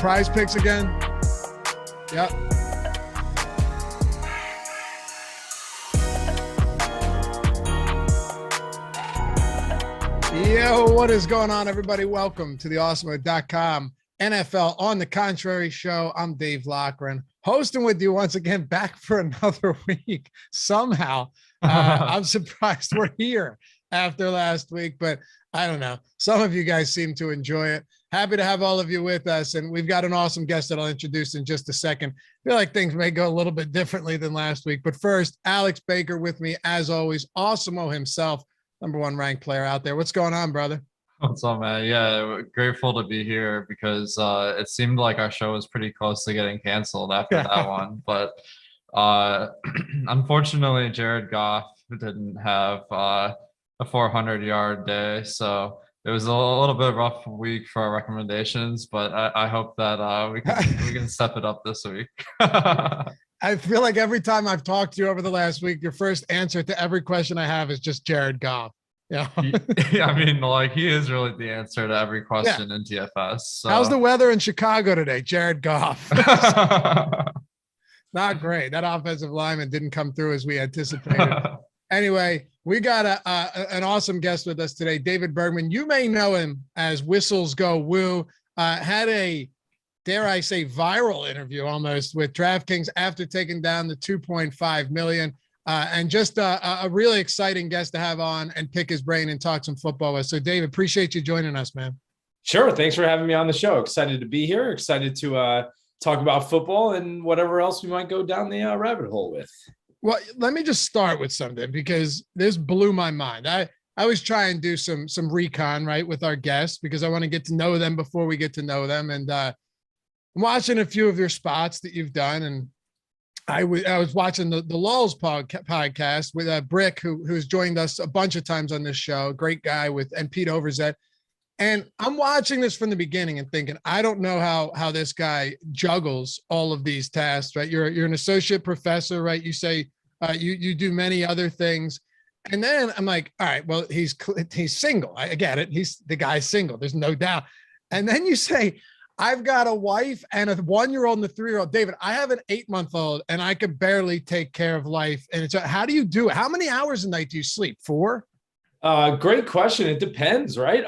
PrizePicks again? Yep. Yo, what is going on, everybody? Welcome to the Awesemo.com NFL on the Contrary show. I'm Dave Loughran, hosting with you once again, back for another week. Somehow, I'm surprised we're here after last week, but I don't know. Some of you guys seem to enjoy it. Happy to have all of you with us, and we've got an awesome guest that I'll introduce in just a second. I feel like things may go a little bit differently than last week, but first, Alex Baker with me, as always. Awesemo himself, #1 ranked player out there. What's going on, brother? What's up, man? Yeah, grateful to be here because it seemed like our show was pretty close to getting canceled after that one. But unfortunately, Jared Goff didn't have a 400-yard day. So it was a little bit rough week for our recommendations, but I hope that we can step it up this week. I feel like every time I've talked to you over the last week, your first answer to every question I have is just Jared Goff. Yeah. I mean, like, he is really the answer to every question in DFS. So. How's the weather in Chicago today? Jared Goff. Not great. That offensive lineman didn't come through as we anticipated. Anyway, we got an awesome guest with us today, David Bergman. You may know him as Whistles Go Woo. Had a, dare I say, viral interview almost with DraftKings after taking down the $2.5 million. And just a really exciting guest to have on and pick his brain and talk some football with. So, David, appreciate you joining us, man. Sure. Thanks for having me on the show. Excited to be here. Excited to talk about football and whatever else we might go down the rabbit hole with. Well, let me just start with something because this blew my mind. I always try and do some recon, right, with our guests because I want to get to know them before we get to know them. And I'm watching a few of your spots that you've done, and I was watching the Lulls podcast with Brick, who's joined us a bunch of times on this show. Great guy and Pete Overzet. And I'm watching this from the beginning and thinking, I don't know how this guy juggles all of these tasks, right? You're an associate professor, right? You say you do many other things. And then I'm like, all right, well, he's single. I get it. The guy's single. There's no doubt. And then you say, I've got a wife and a 1-year-old and a 3-year-old. David, I have an 8-month-old and I could barely take care of life. And it's how do you do it? How many hours a night do you sleep? 4? Great question. It depends, right?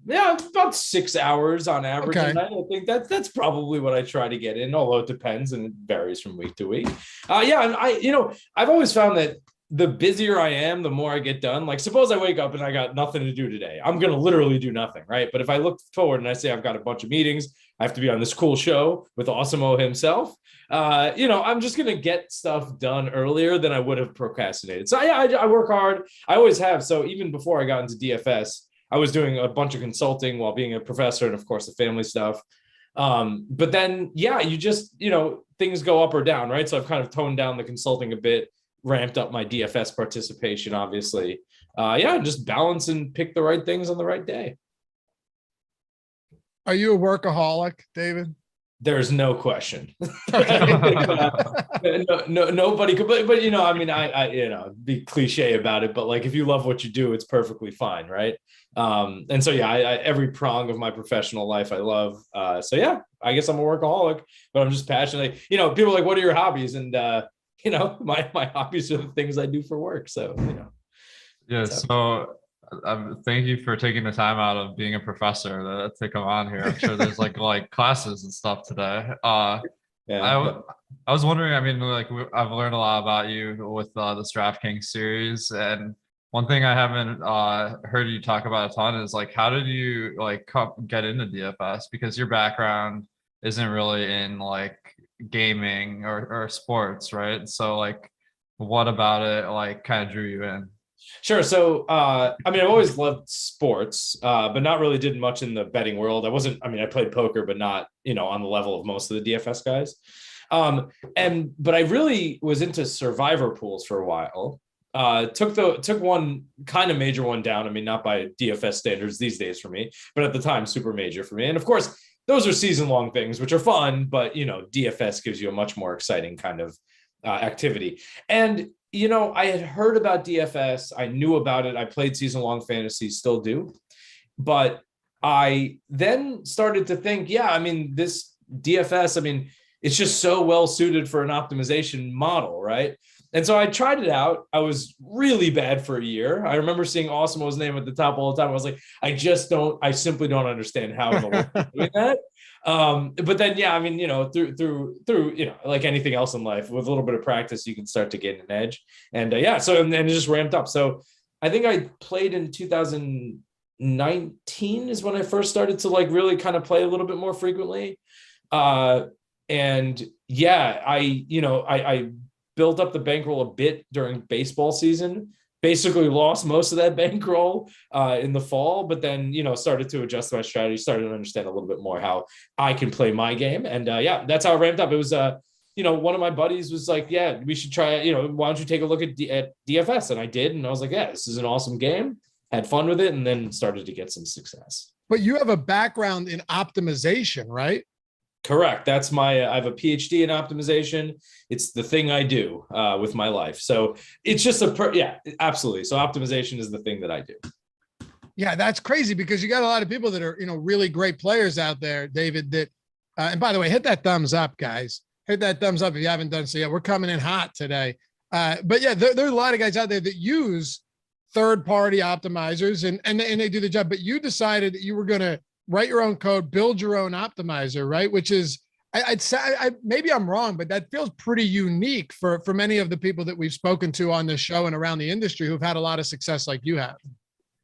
Yeah, about 6 hours on average. Okay. I think that's probably what I try to get in, although it depends and it varies from week to week. Yeah, and I've always found that the busier I am, the more I get done. Like, suppose I wake up and I got nothing to do today. I'm going to literally do nothing, right? But if I look forward and I say I've got a bunch of meetings, I have to be on this cool show with Awesemo himself, I'm just going to get stuff done earlier than I would have procrastinated. So yeah, I work hard. I always have. So even before I got into DFS, I was doing a bunch of consulting while being a professor and, of course, the family stuff. But then, yeah, you just, things go up or down, right? So I've kind of toned down the consulting a bit, ramped up my DFS participation, obviously. Just balance and pick the right things on the right day. Are you a workaholic, David? There's no question. Nobody could, but I be cliche about it, but like, if you love what you do, it's perfectly fine. Right. And so, yeah, every prong of my professional life, I love. So yeah, I guess I'm a workaholic, but I'm just passionate. People are like, what are your hobbies? And, my hobbies are the things I do for work. So, Yeah. So thank you for taking the time out of being a professor to come on here. I'm sure there's like classes and stuff today. I was wondering, I've learned a lot about you with this DraftKings series. And one thing I haven't heard you talk about a ton is like, how did you get into DFS? Because your background isn't really in gaming or sports, right? So what about it kind of drew you in? Sure. So I've always loved sports, but not really did much in the betting world. I played poker, but not on the level of most of the DFS guys. But I really was into survivor pools for a while. Took one kind of major one down. Not by DFS standards these days for me, but at the time super major for me. And of course, those are season-long things, which are fun, but, DFS gives you a much more exciting kind of activity. And, I had heard about DFS. I knew about it. I played season-long fantasy, still do. But I then started to think, this DFS, I mean, it's just so well suited for an optimization model, right? And so I tried it out. I was really bad for a year. I remember seeing Awesemo's name at the top all the time. I was like, I simply don't understand how in the world they're doing that. But then, yeah, I mean, through, like anything else in life, with a little bit of practice, you can start to gain an edge. And and it just ramped up. So I think I played in 2019 is when I first started to like really kind of play a little bit more frequently. And yeah, I built up the bankroll a bit during baseball season, basically lost most of that bankroll in the fall, but then, started to adjust my strategy, started to understand a little bit more how I can play my game. And that's how it ramped up. It was, one of my buddies was like, yeah, we should try, why don't you take a look at DFS? And I did. And I was like, yeah, this is an awesome game. Had fun with it, and then started to get some success. But you have a background in optimization, right? Correct. I have a PhD in optimization. It's the thing I do with my life. So it's just absolutely. So optimization is the thing that I do. Yeah, that's crazy because you got a lot of people that are, really great players out there, David, that, and by the way, hit that thumbs up, guys. Hit that thumbs up if you haven't done so yet. We're coming in hot today. But yeah, there are a lot of guys out there that use third-party optimizers and they do the job, but you decided that you were going to write your own code, build your own optimizer, right? Which is, I'd say, maybe I'm wrong, but that feels pretty unique for many of the people that we've spoken to on this show and around the industry who've had a lot of success like you have.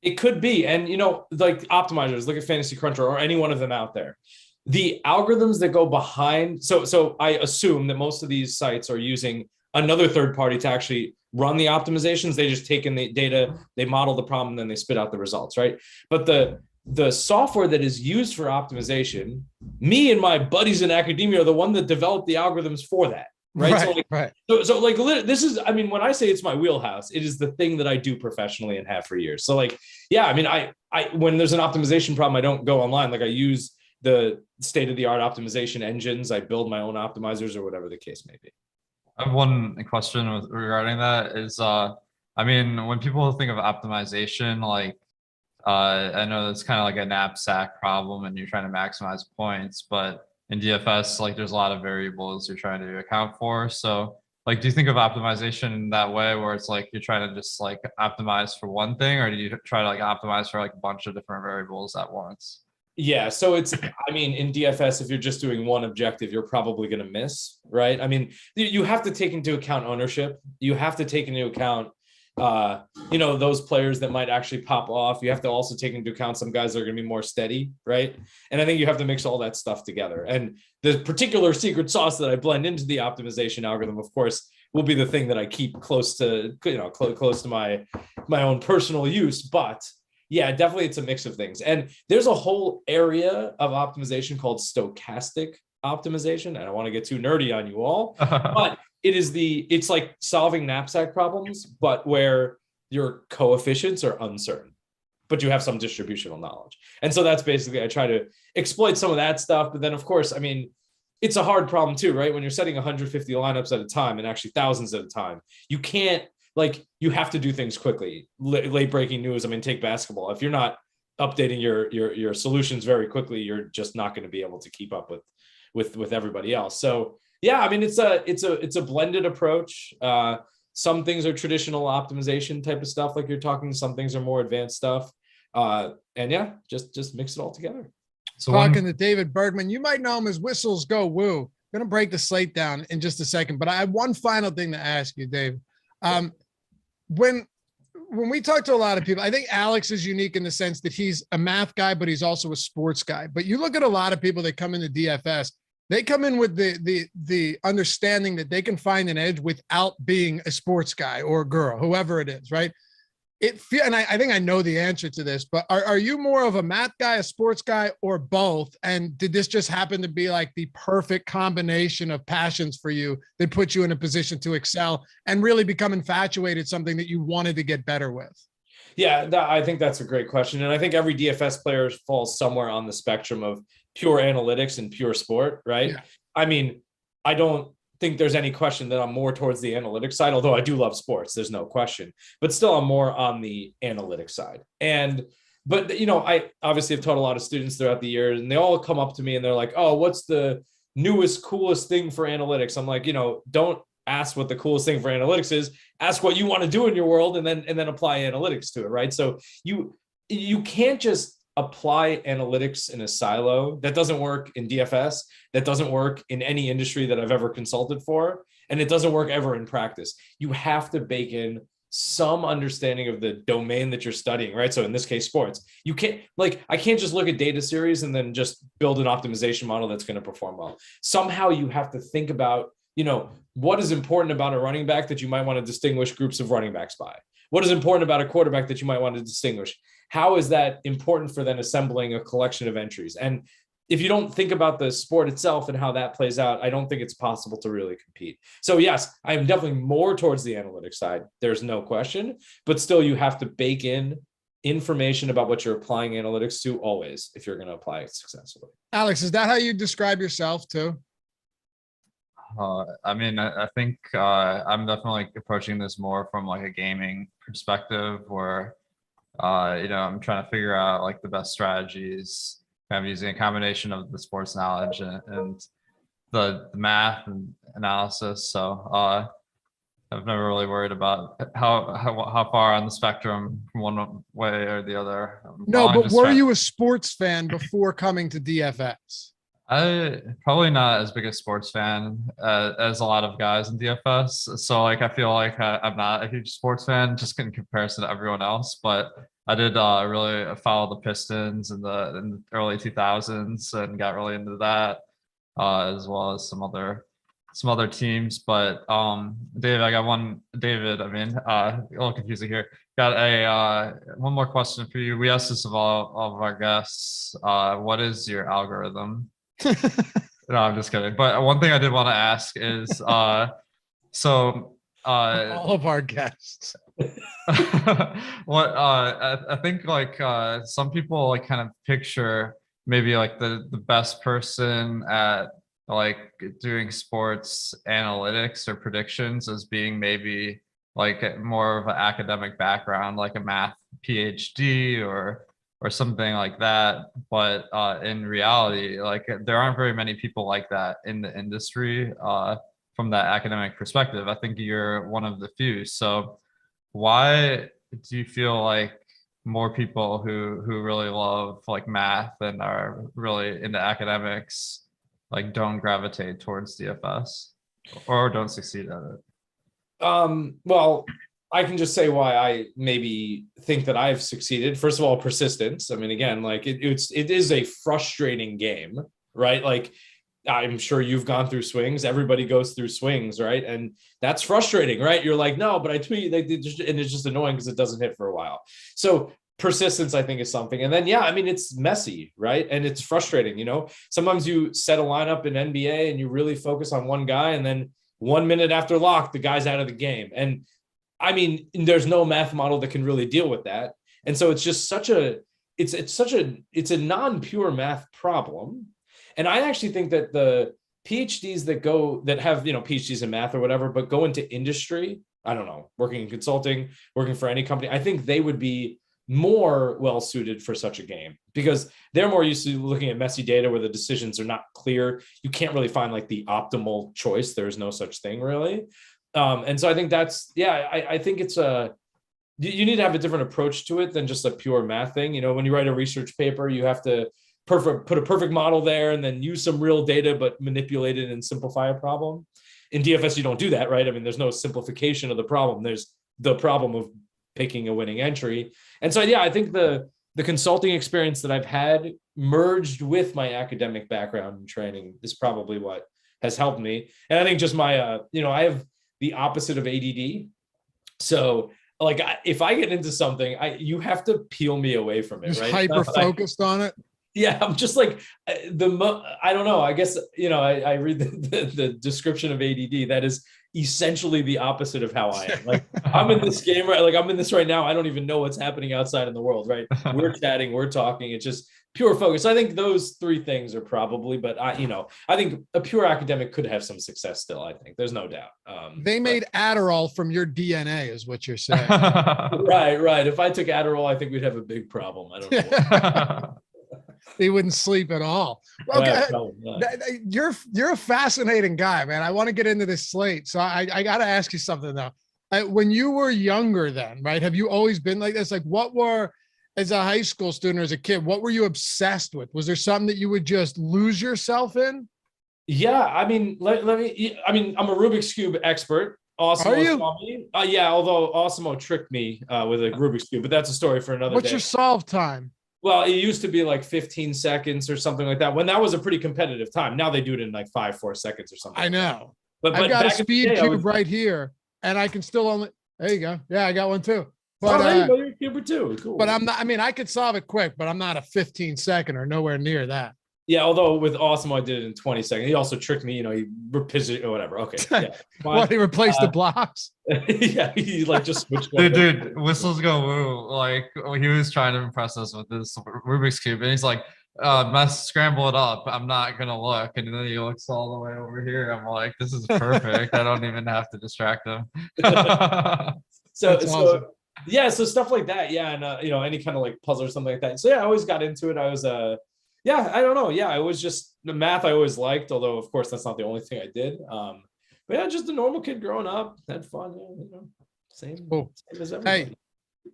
It could be. And, like optimizers, look at Fantasy Cruncher or any one of them out there. The algorithms that go behind, so I assume that most of these sites are using another third party to actually run the optimizations. They just take in the data, they model the problem, and then they spit out the results, right? But the software that is used for optimization, me and my buddies in academia are the one that developed the algorithms for that, right? So this is, I mean, when I say it's my wheelhouse, it is the thing that I do professionally and have for years. So like, yeah, I mean, I when there's an optimization problem, I don't go online. Like I use the state-of-the-art optimization engines. I build my own optimizers or whatever the case may be. I have one question regarding that is, I mean, when people think of optimization, like, I know it's kind of like a knapsack problem and you're trying to maximize points, but in DFS, like there's a lot of variables you're trying to account for. So like, do you think of optimization in that way where it's like, you're trying to just like optimize for one thing, or do you try to like optimize for like a bunch of different variables at once? Yeah. So in DFS, if you're just doing one objective, you're probably going to miss, right? I mean, you have to take into account ownership. You have to take into account, those players that might actually pop off. You have to also take into account some guys that are going to be more steady, right? And I think you have to mix all that stuff together. And the particular secret sauce that I blend into the optimization algorithm, of course, will be the thing that I keep close to, close to my own personal use. But yeah, definitely it's a mix of things. And there's a whole area of optimization called stochastic optimization. And I don't want to get too nerdy on you all, but it's like solving knapsack problems, but where your coefficients are uncertain, but you have some distributional knowledge. And so that's basically, I try to exploit some of that stuff. But then of course, I mean, it's a hard problem too, right? When you're setting 150 lineups at a time and actually thousands at a time, you can't, you have to do things quickly. Late breaking news. I mean, take basketball. If you're not updating your solutions very quickly, you're just not going to be able to keep up with everybody else. So yeah, I mean, it's a blended approach. Some things are traditional optimization type of stuff, like you're talking. Some things are more advanced stuff. And yeah, just mix it all together. So talking to David Bergman, you might know him as Whistles Go Woo. Going to break the slate down in just a second, but I have one final thing to ask you, Dave. When we talk to a lot of people, I think Alex is unique in the sense that he's a math guy, but he's also a sports guy. But you look at a lot of people that come into DFS, they come in with the understanding that they can find an edge without being a sports guy or a girl, whoever it is, right? And I think I know the answer to this, but are you more of a math guy, a sports guy, or both? And did this just happen to be like the perfect combination of passions for you that put you in a position to excel and really become infatuated, something that you wanted to get better with? Yeah, I think that's a great question. And I think every DFS player falls somewhere on the spectrum of pure analytics and pure sport, right? Yeah. I mean, I don't think there's any question that I'm more towards the analytics side, although I do love sports, there's no question, but still I'm more on the analytics side. But I obviously have taught a lot of students throughout the years, and they all come up to me and they're like, oh, what's the newest, coolest thing for analytics. I'm like, don't ask what the coolest thing for analytics is. Ask what you want to do in your world, and then apply analytics to it, right? So you can't just apply analytics in a silo. That doesn't work in DFS. That doesn't work in any industry that I've ever consulted for. And it doesn't work ever in practice. You have to bake in some understanding of the domain that you're studying, right? So in this case, sports. You can't, I can't just look at data series and then just build an optimization model that's going to perform well. Somehow you have to think about, what is important about a running back that you might want to distinguish groups of running backs by? What is important about a quarterback that you might want to distinguish? How is that important for then assembling a collection of entries? And if you don't think about the sport itself and how that plays out, I don't think it's possible to really compete. So yes, I'm definitely more towards the analytics side. There's no question, but still you have to bake in information about what you're applying analytics to always, if you're going to apply it successfully. Alex, is that how you describe yourself too? I think I'm definitely approaching this more from a gaming perspective where, I'm trying to figure out the best strategies, kind of using a combination of the sports knowledge and the math and analysis. So I've never really worried about how far on the spectrum from one way or the other. No, but were you a sports fan before coming to DFS? I probably not as big a sports fan as a lot of guys in DFS. So I feel like I'm not a huge sports fan just in comparison to everyone else. But I did really follow the Pistons in the early 2000s and got really into that as well as some other teams. But David, a little confusing here. Got one more question for you. We asked this of all of our guests. What is your algorithm? No, I'm just kidding. But one thing I did want to ask is, all of our guests. What I think some people kind of picture maybe the best person at doing sports analytics or predictions as being maybe more of an academic background, like a math PhD or something like that. But in reality, there aren't very many people like that in the industry from that academic perspective. I think you're one of the few. So why do you feel like more people who really love math and are really into academics don't gravitate towards DFS or don't succeed at it? Well, I can just say why I maybe think that I've succeeded. First of all, persistence. I mean, again, it is a frustrating game, right? I'm sure you've gone through swings. Everybody goes through swings, right? And that's frustrating, right? You're like, no, but I tweet, and it's just annoying because it doesn't hit for a while. So persistence, I think, is something. And then, it's messy, right? And it's frustrating, Sometimes you set a lineup in NBA and you really focus on one guy, and then 1 minute after lock, the guy's out of the game. And there's no math model that can really deal with that. And so it's just it's a non-pure math problem. And I actually think that the PhDs that have, PhDs in math or whatever, but go into industry, I don't know, working in consulting, working for any company, I think they would be more well-suited for such a game because they're more used to looking at messy data where the decisions are not clear. You can't really find the optimal choice. There's no such thing really. And so I think I think it's you need to have a different approach to it than just a pure math thing. When you write a research paper, you have to put a perfect model there and then use some real data, but manipulate it and simplify a problem. In DFS, you don't do that, right? There's no simplification of the problem. There's the problem of picking a winning entry. And so, I think the consulting experience that I've had merged with my academic background and training is probably what has helped me. And I think just my, I have the opposite of ADD. So if I get into something, you have to peel me away from it, right? Hyper focused on it. Yeah, I'm just I don't know. I guess, I read the description of ADD. That is essentially the opposite of how I am. I'm in this game, right? I'm in this right now. I don't even know what's happening outside in the world, right? We're chatting, we're talking. It's just pure focus. I think those three things are probably, but I think a pure academic could have some success still. I think there's no doubt. They made Adderall from your DNA is what you're saying. Right. If I took Adderall, I think we'd have a big problem. I don't know. He wouldn't sleep at all. Okay. You're a fascinating guy, man. I want to get into this slate. So I got to ask you something though. When you were younger then, right? Have you always been like this? Like what were, as a high school student or as a kid, what were you obsessed with? Was there something that you would just lose yourself in? Yeah. I mean, I'm a Rubik's Cube expert. Awesemo saw me. Yeah, although Awesemo tricked me with a Rubik's Cube, but that's a story for another day. What's your solve time? Well, it used to be like 15 seconds or something like that. When that was a pretty competitive time. Now they do it in like 5-4 seconds or something. I know. But I've got a speed cube right here, and I can still only. There you go. Yeah, I got one too. But there you go. You're a cuber too. Cool. But I'm not. I mean, I could solve it quick, but I'm not a 15-second or nowhere near that. Yeah, although with Awesemo, I did it in 20 seconds. He also tricked me, he repositioned or whatever. Okay. Yeah. What, he replaced the blocks? Yeah, he like just switched. Dude, whistles go woo. Like he was trying to impress us with this Rubik's Cube, and he's like, scramble it up. I'm not gonna look. And then he looks all the way over here. I'm like, this is perfect. I don't even have to distract him. So yeah, so stuff like that. Yeah, and any kind of like puzzle or something like that. So yeah, I always got into it. I was yeah, I don't know. Yeah, it was just the math I always liked, although of course that's not the only thing I did. But yeah, just a normal kid growing up, had fun, same as everybody. Hey,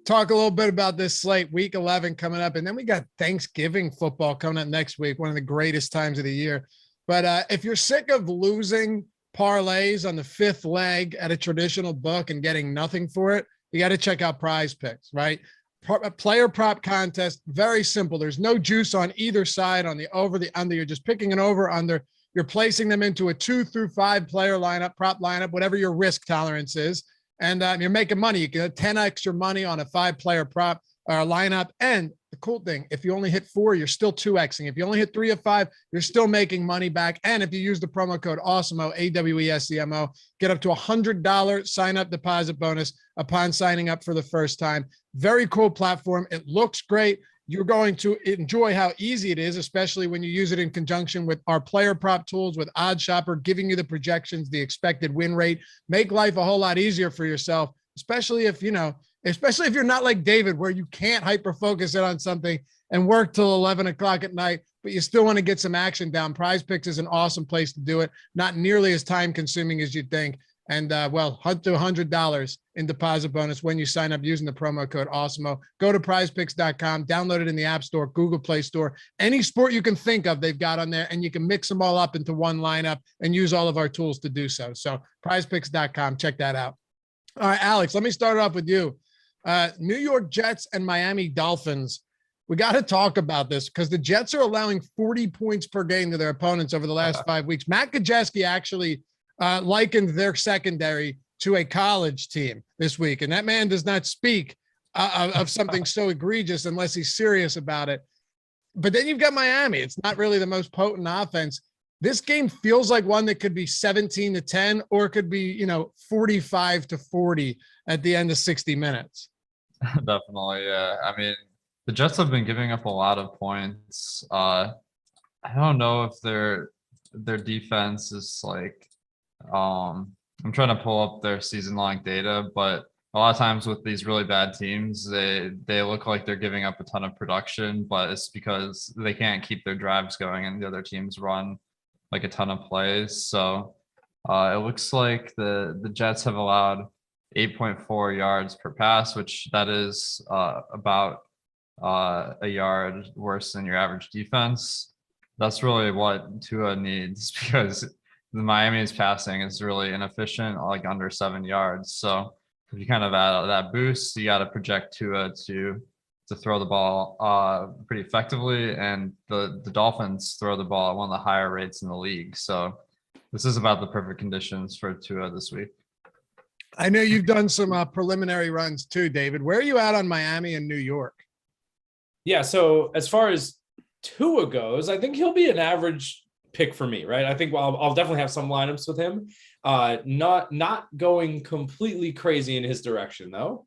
talk a little bit about this slate, week 11 coming up, and then we got Thanksgiving football coming up next week, one of the greatest times of the year. But if you're sick of losing parlays on the fifth leg at a traditional book and getting nothing for it, you got to check out PrizePicks, right? Player prop contest, very simple. There's no juice on either side, on the over, the under. You're just picking an over, under. You're placing them into a 2 through 5 player lineup, prop lineup, whatever your risk tolerance is. And you're making money. You get 10 extra money on a 5-player prop lineup. And the cool thing, if you only hit 4, you're still 2xing. If you only hit 3 of 5, you're still making money back. And if you use the promo code Awesemo, AWESEMO, get up to $100 sign-up deposit bonus upon signing up for the first time. Very cool platform. It looks great. You're going to enjoy how easy it is, especially when you use it in conjunction with our player prop tools, with Odd Shopper, giving you the projections, the expected win rate. Make life a whole lot easier for yourself, especially if you're not like David, where you can't hyper-focus it on something and work till 11 o'clock at night, but you still want to get some action down. PrizePicks is an awesome place to do it. Not nearly as time-consuming as you'd think. And, hunt to $100 in deposit bonus when you sign up using the promo code Awesemo. Go to prizepicks.com, download it in the App Store, Google Play Store. Any sport you can think of, they've got on there, and you can mix them all up into one lineup and use all of our tools to do so. So prizepicks.com, check that out. All right, Alex, let me start off with you. New York Jets and Miami Dolphins. We got to talk about this because the Jets are allowing 40 points per game to their opponents over the last 5 weeks. Matt Kajeski actually likened their secondary to a college team this week. And that man does not speak of something so egregious unless he's serious about it. But then you've got Miami. It's not really the most potent offense. This game feels like one that could be 17-10, or it could be, 45-40 at the end of 60 minutes. Definitely. Yeah. I mean, the Jets have been giving up a lot of points. I don't know if their defense is like, I'm trying to pull up their season-long data, but a lot of times with these really bad teams, they look like they're giving up a ton of production, but it's because they can't keep their drives going and the other teams run like a ton of plays. So it looks like the Jets have allowed 8.4 yards per pass, which that is about a yard worse than your average defense. That's really what Tua needs, because the Miami's passing is really inefficient, like under 7 yards. So if you kind of add that boost, you got to project Tua to throw the ball pretty effectively. And the Dolphins throw the ball at one of the higher rates in the league. So this is about the perfect conditions for Tua this week. I know you've done some preliminary runs too, David. Where are you at on Miami and New York? Yeah, so as far as Tua goes, I think he'll be an average pick for me, right? I think I'll definitely have some lineups with him. Not going completely crazy in his direction though,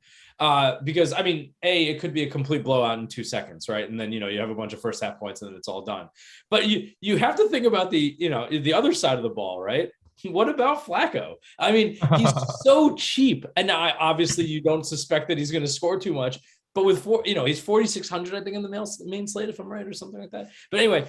because I mean, it could be a complete blowout in 2 seconds, right? And then you have a bunch of first half points and then it's all done. But you have to think about the other side of the ball, right? What about Flacco? I mean, he's so cheap, and now obviously you don't suspect that he's going to score too much. but with he's 4,600, I think, in the main slate, if I'm right, or something like that. But anyway,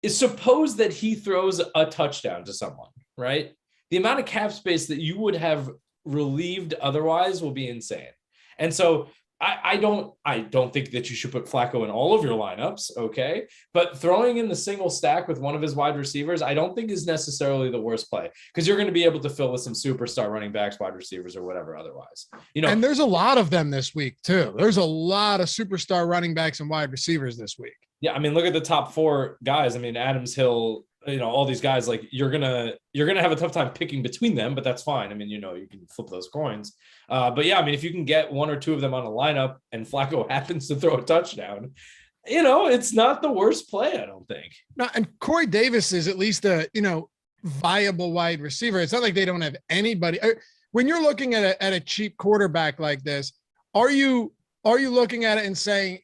suppose that he throws a touchdown to someone, right? The amount of cap space that you would have relieved otherwise will be insane. And so I don't think that you should put Flacco in all of your lineups, okay? But throwing in the single stack with one of his wide receivers, I don't think is necessarily the worst play, because you're going to be able to fill with some superstar running backs, wide receivers, or whatever otherwise. And there's a lot of them this week too. There's a lot of superstar running backs and wide receivers this week. Yeah, I mean, look at the top 4 guys. I mean, Adams, Hill, all these guys, like you're gonna have a tough time picking between them, but that's fine. I mean, you can flip those coins. But yeah, I mean, if you can get 1 or 2 of them on a lineup and Flacco happens to throw a touchdown, it's not the worst play, I don't think. No, and Corey Davis is at least a viable wide receiver. It's not like they don't have anybody. When you're looking at a cheap quarterback like this, are you looking at it and saying,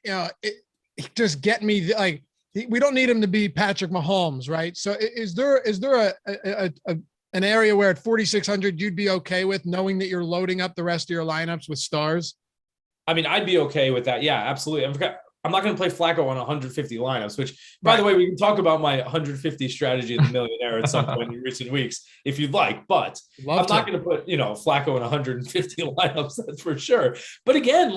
just get me, like, we don't need him to be Patrick Mahomes, right? So is there an area where at 4,600 you'd be okay with, knowing that you're loading up the rest of your lineups with stars? I mean, I'd be okay with that. Yeah, absolutely. I'm not going to play Flacco on 150 lineups, which, by the way, we can talk about my 150 strategy in the millionaire at some point in recent weeks, if you'd like, but I'm not going to put, Flacco in 150 lineups, that's for sure. But again,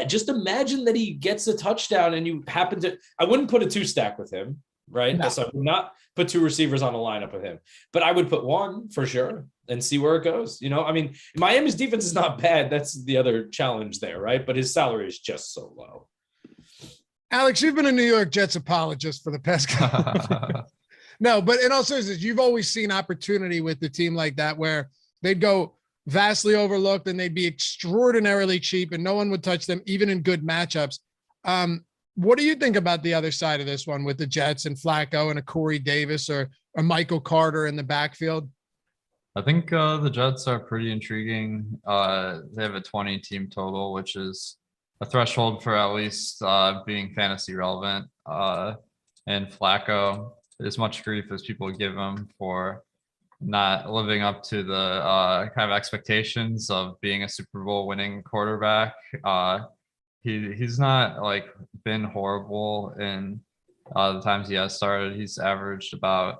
just imagine that he gets a touchdown and you happen to, I wouldn't put a 2-stack with him, right? No. So I would not put 2 receivers on a lineup with him, but I would put 1 for sure and see where it goes. I mean, Miami's defense is not bad. That's the other challenge there, right? But his salary is just so low. Alex, you've been a New York Jets apologist for the past couple. No, but in all seriousness, you've always seen opportunity with the team like that, where they'd go vastly overlooked and they'd be extraordinarily cheap and no one would touch them, even in good matchups. What do you think about the other side of this one with the Jets and Flacco and a Corey Davis or a Michael Carter in the backfield? I think the Jets are pretty intriguing. They have a 20 team total, which is a threshold for at least being fantasy relevant. And Flacco, as much grief as people give him for not living up to the kind of expectations of being a Super Bowl winning quarterback. He's not been horrible in the times he has started. He's averaged about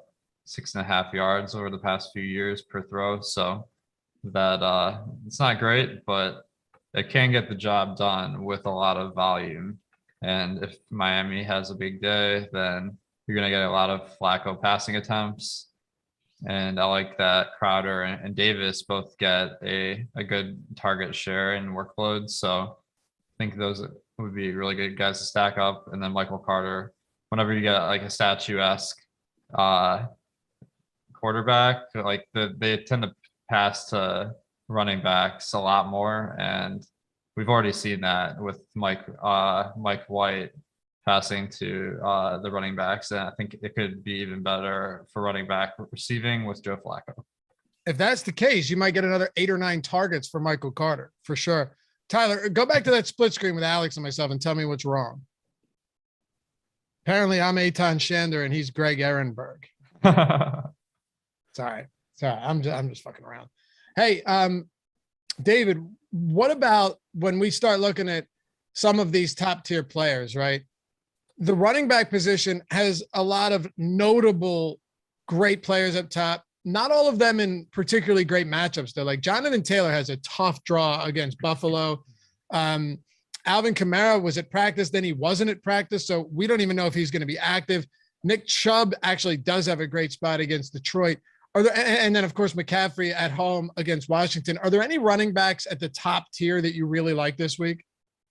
6.5 yards over the past few years per throw. So that it's not great, but it can get the job done with a lot of volume. And if Miami has a big day, then you're going to get a lot of Flacco passing attempts. And I like that Crowder and Davis both get a good target share and workload. So I think those would be really good guys to stack up. And then Michael Carter, whenever you get a statuesque quarterback, they tend to pass to running backs a lot more, and we've already seen that with Mike White passing to the running backs, and I think it could be even better for running back receiving with Joe Flacco. If that's the case, you might get another 8 or 9 targets for Michael Carter for sure. Tyler, go back to that split screen with Alex and myself and tell me what's wrong. Apparently I'm Eitan Shander and he's Greg Ehrenberg. Sorry. I'm just fucking around. Hey, David, what about when we start looking at some of these top tier players, right? The running back position has a lot of notable great players up top. Not all of them in particularly great matchups, though. Like Jonathan Taylor has a tough draw against Buffalo. Alvin Kamara was at practice, then he wasn't at practice, so we don't even know if he's going to be active. Nick Chubb actually does have a great spot against Detroit. And then, of course, McCaffrey at home against Washington. Are there any running backs at the top tier that you really like this week?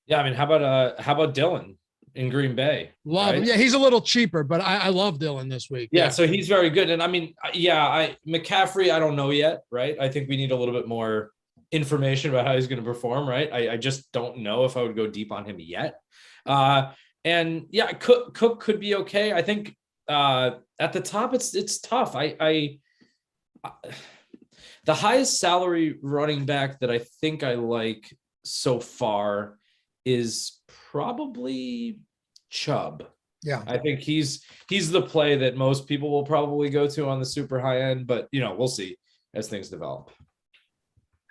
Yeah, I mean, how about Dylan in Green Bay? Love him. Yeah, he's a little cheaper, but I love Dylan this week. Yeah, so he's very good. And I mean, McCaffrey, I don't know yet, right? I think we need a little bit more information about how he's going to perform, right? I just don't know if I would go deep on him yet. And yeah, Cook could be okay. I think at the top, it's tough. The highest salary running back that I think I like so far is probably Chubb. Yeah. I think he's the play that most people will probably go to on the super high end, but we'll see as things develop.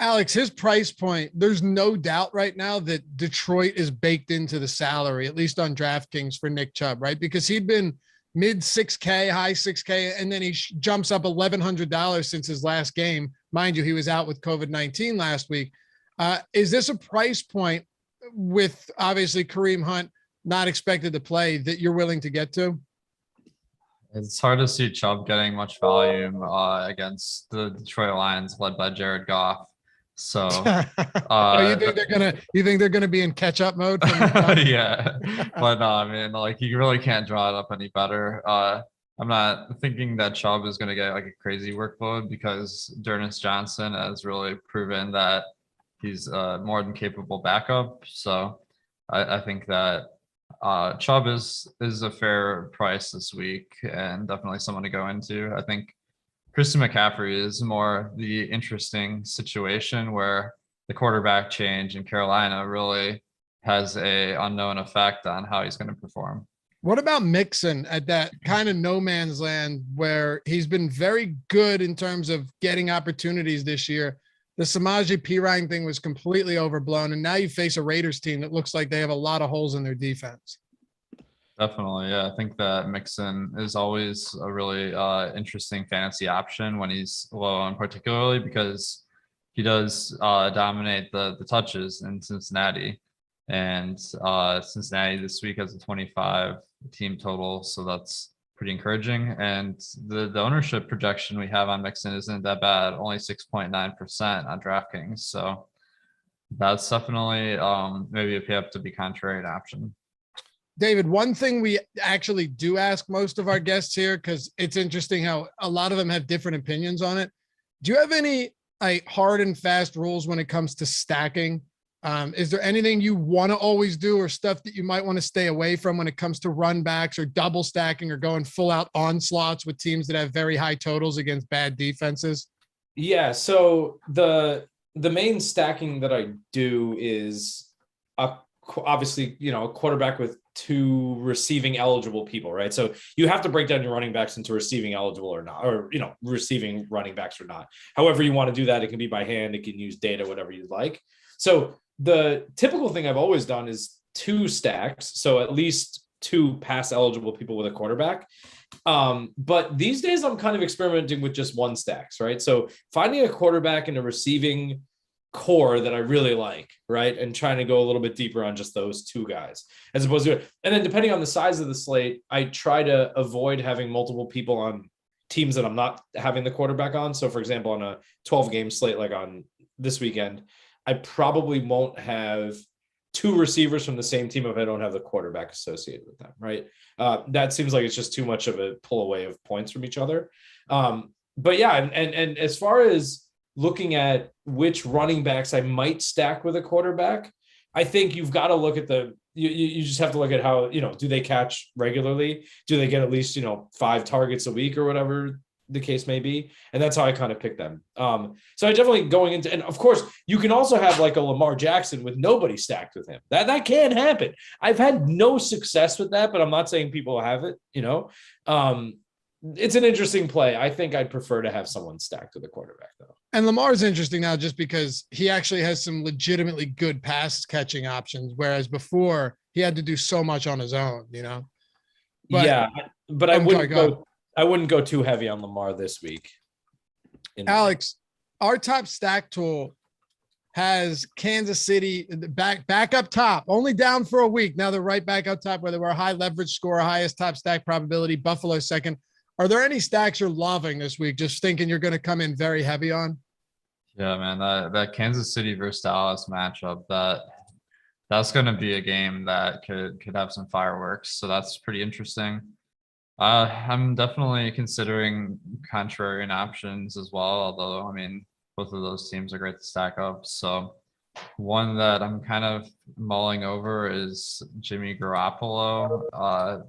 Alex, his price point, there's no doubt right now that Detroit is baked into the salary, at least on DraftKings for Nick Chubb, right? Because he'd been mid 6K, high 6K, and then he jumps up $1,100 since his last game. Mind you, he was out with COVID-19 last week. Is this a price point with obviously Kareem Hunt not expected to play that you're willing to get to? It's hard to see Chubb getting much volume against the Detroit Lions led by Jared Goff. So you think they're gonna be in catch-up mode? Yeah, but no, I mean, like, you really can't draw it up any better. I'm not thinking that Chubb is gonna get like a crazy workload because Dearness Johnson has really proven that he's more than capable backup. So I think that Chubb is a fair price this week and definitely someone to go into. I think Christian McCaffrey is more the interesting situation where the quarterback change in Carolina really has a unknown effect on how he's going to perform. What about Mixon at that kind of no man's land where he's been very good in terms of getting opportunities this year? The Samaje Perine thing was completely overblown, and now you face a Raiders team that looks like they have a lot of holes in their defense. Definitely. Yeah. I think that Mixon is always a really interesting fantasy option when he's low, and particularly because he does dominate the touches in Cincinnati. And Cincinnati this week has a 25 team total. So that's pretty encouraging. And the ownership projection we have on Mixon isn't that bad, only 6.9% on DraftKings. So that's definitely maybe a pay up to be contrarian option. David, one thing we actually do ask most of our guests here, because it's interesting how a lot of them have different opinions on it. Do you have any like hard and fast rules when it comes to stacking? Is there anything you want to always do or stuff that you might want to stay away from when it comes to run backs or double stacking or going full out onslaughts with teams that have very high totals against bad defenses? Yeah. So the main stacking that I do is obviously, a quarterback with 2 receiving eligible people, right? So you have to break down your running backs into receiving eligible or not, or, receiving running backs or not. However you want to do that, it can be by hand, it can use data, whatever you'd like. So the typical thing I've always done is 2 stacks. So at least 2 pass eligible people with a quarterback. But these days I'm kind of experimenting with just 1 stacks, right? So finding a quarterback in a receiving core that I really like, right? And trying to go a little bit deeper on just those 2 guys as opposed to, and then depending on the size of the slate, I try to avoid having multiple people on teams that I'm not having the quarterback on. So for example, on a 12 game slate, like on this weekend, I probably won't have 2 receivers from the same team if I don't have the quarterback associated with them, right? That seems like it's just too much of a pull away of points from each other. But yeah, and as far as looking at which running backs I might stack with a quarterback, I think you've got to look at you just have to look at how, do they catch regularly? Do they get at least, 5 targets a week or whatever the case may be? And that's how I kind of pick them. So I definitely going into, and of course you can also have like a Lamar Jackson with nobody stacked with him. That can happen. I've had no success with that, but I'm not saying people have it, it's an interesting play. I think I'd prefer to have someone stacked with a quarterback though. And Lamar's interesting now just because he actually has some legitimately good pass catching options, whereas before he had to do so much on his own, But, yeah, but I wouldn't go too heavy on Lamar this week. Alex, our top stack tool has Kansas City back up top, only down for a week. Now they're right back up top where they were a high leverage score, highest top stack probability, Buffalo second. Are there any stacks you're loving this week? Just thinking you're going to come in very heavy on? Yeah, man, that Kansas City versus Dallas matchup, that's going to be a game that could have some fireworks. So that's pretty interesting. I'm definitely considering contrarian options as well, although, I mean, both of those teams are great to stack up. So one that I'm kind of mulling over is Jimmy Garoppolo.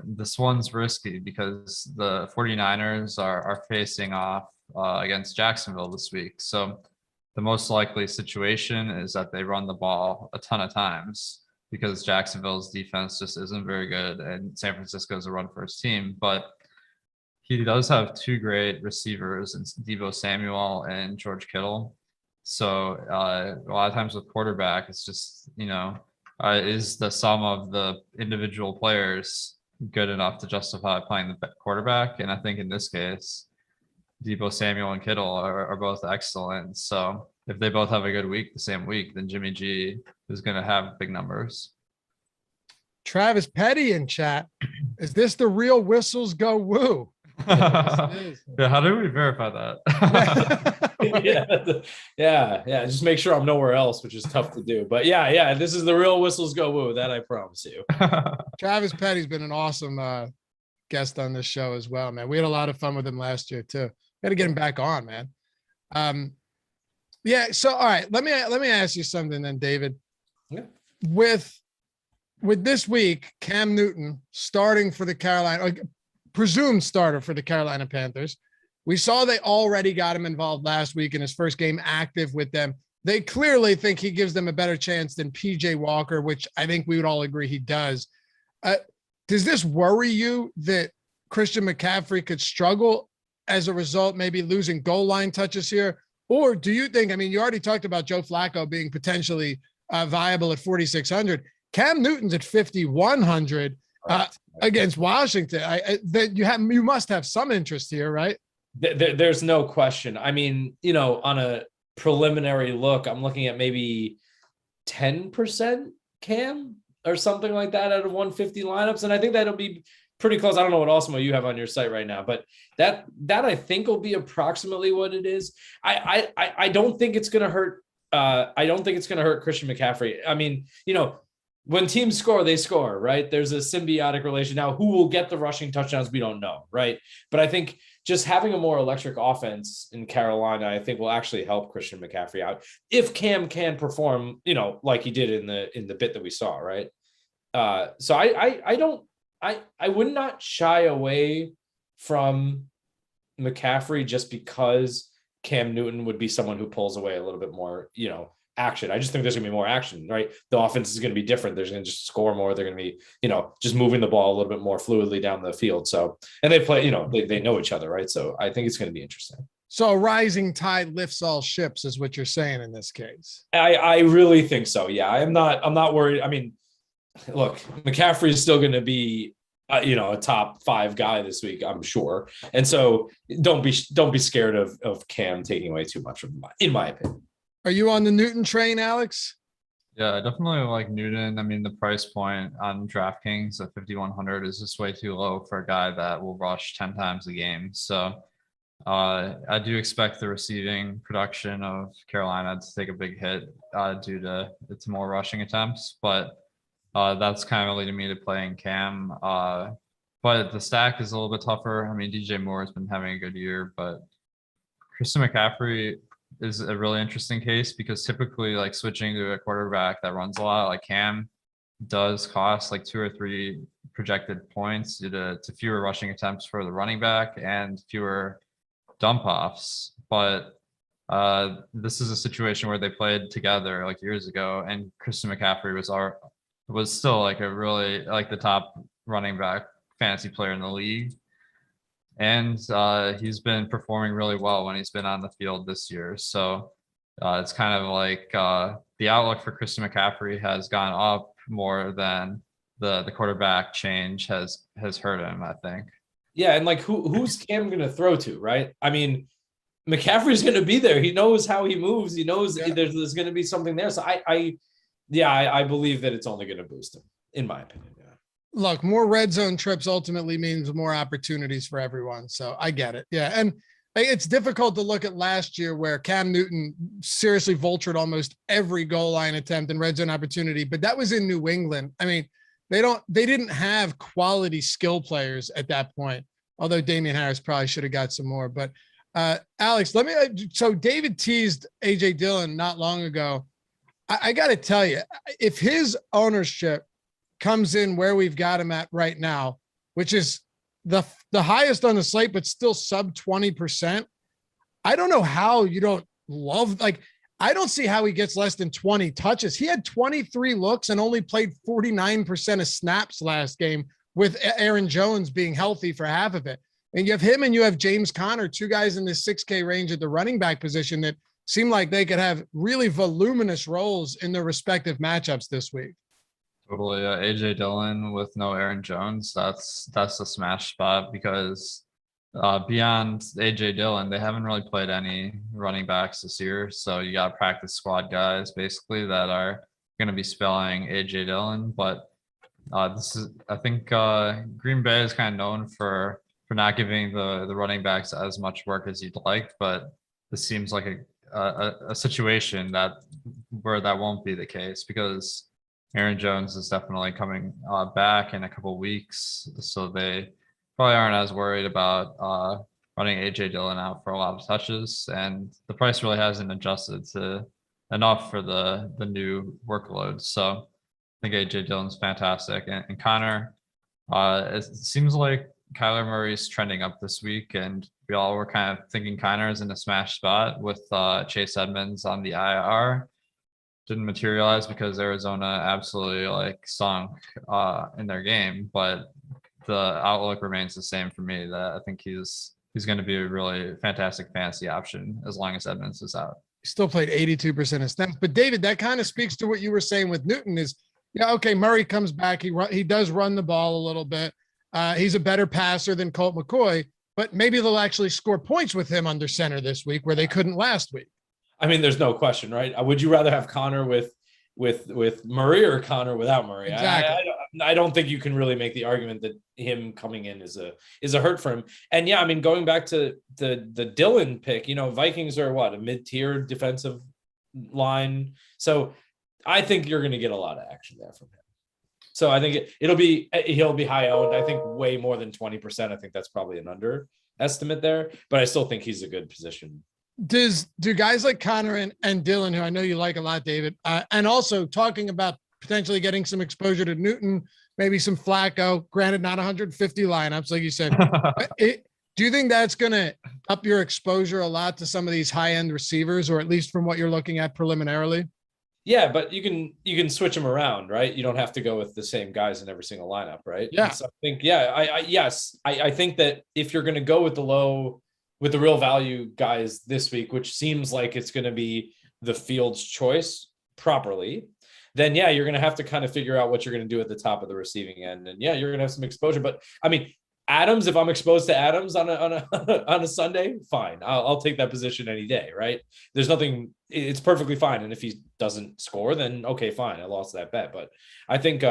This one's risky because the 49ers are facing off against Jacksonville this week. So the most likely situation is that they run the ball a ton of times because Jacksonville's defense just isn't very good and San Francisco's a run first team. But he does have 2 great receivers in Deebo Samuel and George Kittle. So a lot of times with quarterback, it's just, is the sum of the individual players good enough to justify playing the quarterback? And I think in this case, Deebo Samuel and Kittle are both excellent. So if they both have a good week the same week, then Jimmy G is going to have big numbers. Travis Petty in chat. Is this the real whistles go woo? Yeah, how do we verify that? yeah. Just make sure I'm nowhere else, which is tough to do. But yeah, this is the real whistles go woo. That I promise you. Travis Petty's been an awesome guest on this show as well, man. We had a lot of fun with him last year too. Got to get him back on, man. Yeah. So all right, let me ask you something then, David. Yeah. With this week, Cam Newton starting for the presumed starter for the Carolina Panthers. We saw they already got him involved last week in his first game active with them. They clearly think he gives them a better chance than PJ Walker, which I think we would all agree he does. Does this worry you that Christian McCaffrey could struggle as a result, maybe losing goal line touches here? Or do you think, you already talked about Joe Flacco being potentially viable at 4,600. Cam Newton's at 5,100 against Washington. You must have some interest here, right? There's no question. On a preliminary look, I'm looking at maybe 10% Cam or something like that out of 150 lineups. And I think that'll be pretty close. I don't know what Awesemo you have on your site right now, but that I think will be approximately what it is. I don't think it's going to hurt. I don't think it's going to hurt Christian McCaffrey. When teams score, they score, right? There's a symbiotic relation. Now, who will get the rushing touchdowns? We don't know, right? But I think just having a more electric offense in Carolina, I think will actually help Christian McCaffrey out if Cam can perform, like he did in the bit that we saw, right? So I would not shy away from McCaffrey just because Cam Newton would be someone who pulls away a little bit more, action. I just think there's gonna be more action, right? The offense is gonna be different. They're gonna just score more. They're gonna be, just moving the ball a little bit more fluidly down the field. So, and they play, they know each other, right? So I think it's gonna be interesting. So a rising tide lifts all ships is what you're saying in this case. I really think so. Yeah, I'm not worried. Look, McCaffrey is still gonna be a top 5 guy this week, I'm sure. And so don't be scared of Cam taking away too much in my opinion. Are you on the Newton train, Alex? Yeah, I definitely like Newton. The price point on DraftKings at 5,100 is just way too low for a guy that will rush 10 times a game. So I do expect the receiving production of Carolina to take a big hit due to its more rushing attempts. But that's kind of leading me to playing Cam. But the stack is a little bit tougher. DJ Moore has been having a good year, but Christian McCaffrey is a really interesting case because typically like switching to a quarterback that runs a lot like Cam does cost like 2 or 3 projected points due to fewer rushing attempts for the running back and fewer dump offs. But this is a situation where they played together like years ago, and Christian McCaffrey was still like a really like the top running back fantasy player in the league. And he's been performing really well when he's been on the field this year. So it's kind of like the outlook for Christian McCaffrey has gone up more than the quarterback change has hurt him, I think. Yeah, and like who's Cam going to throw to, right? McCaffrey's going to be there. He knows how he moves. He knows there's going to be something there. So I believe that it's only going to boost him, in my opinion. Look, more red zone trips ultimately means more opportunities for everyone. So I get it. Yeah. And it's difficult to look at last year where Cam Newton seriously vultured almost every goal line attempt and red zone opportunity, but that was in New England. They didn't have quality skill players at that point, although Damian Harris probably should have got some more. But Alex, so David teased AJ Dillon not long ago. I got to tell you, if his ownership comes in where we've got him at right now, which is the highest on the slate, but still sub 20%. I don't know how you don't love, I don't see how he gets less than 20 touches. He had 23 looks and only played 49% of snaps last game with Aaron Jones being healthy for half of it. And you have him and you have James Conner, 2 guys in the 6K range at the running back position that seem like they could have really voluminous roles in their respective matchups this week. Totally. AJ Dillon with no Aaron Jones. That's a smash spot because beyond AJ Dillon, they haven't really played any running backs this year. So you got practice squad guys basically that are going to be spelling AJ Dillon. But I think Green Bay is kind of known for not giving the running backs as much work as you'd like. But this seems like a situation where that won't be the case because Aaron Jones is definitely coming back in a couple of weeks, so they probably aren't as worried about running AJ Dillon out for a lot of touches, and the price really hasn't adjusted to enough for the new workload. So I think AJ Dillon's fantastic, and Connor. It seems like Kyler Murray's trending up this week, and we all were kind of thinking Connor is in a smash spot with Chase Edmonds on the IR. Didn't materialize because Arizona absolutely sunk in their game, but the outlook remains the same for me. That I think he's going to be a really fantastic fantasy option as long as Edmonds is out. He still played 82% of snaps, but David, that kind of speaks to what you were saying with Newton. Is okay. Murray comes back. He does run the ball a little bit. He's a better passer than Colt McCoy, but maybe they'll actually score points with him under center this week where they couldn't last week. I mean, there's no question, right? Would you rather have Connor with Murray or Connor without Murray? Exactly. I don't think you can really make the argument that him coming in is a hurt for him. And yeah, I mean, going back to the Dillon pick, Vikings are a mid-tier defensive line. So I think you're going to get a lot of action there from him. So I think he'll be high owned. I think way more than 20%. I think that's probably an underestimate there, but I still think he's a good position. Do guys like Connor and Dillon, who I know you like a lot, David, and also talking about potentially getting some exposure to Newton, maybe some Flacco, granted not 150 lineups, like you said. Do you think that's going to up your exposure a lot to some of these high-end receivers, or at least from what you're looking at preliminarily? Yeah, but you can switch them around, right? You don't have to go with the same guys in every single lineup, right? Yeah. So I think, I think that if you're going to go with the real value guys this week, which seems like it's going to be the field's choice properly, then yeah, you're going to have to kind of figure out what you're going to do at the top of the receiving end. And yeah, you're going to have some exposure, but I mean, Adams, if I'm exposed to Adams on a Sunday, fine. I'll take that position any day, right? There's nothing, it's perfectly fine. And if he doesn't score, then okay, fine. I lost that bet. But I think,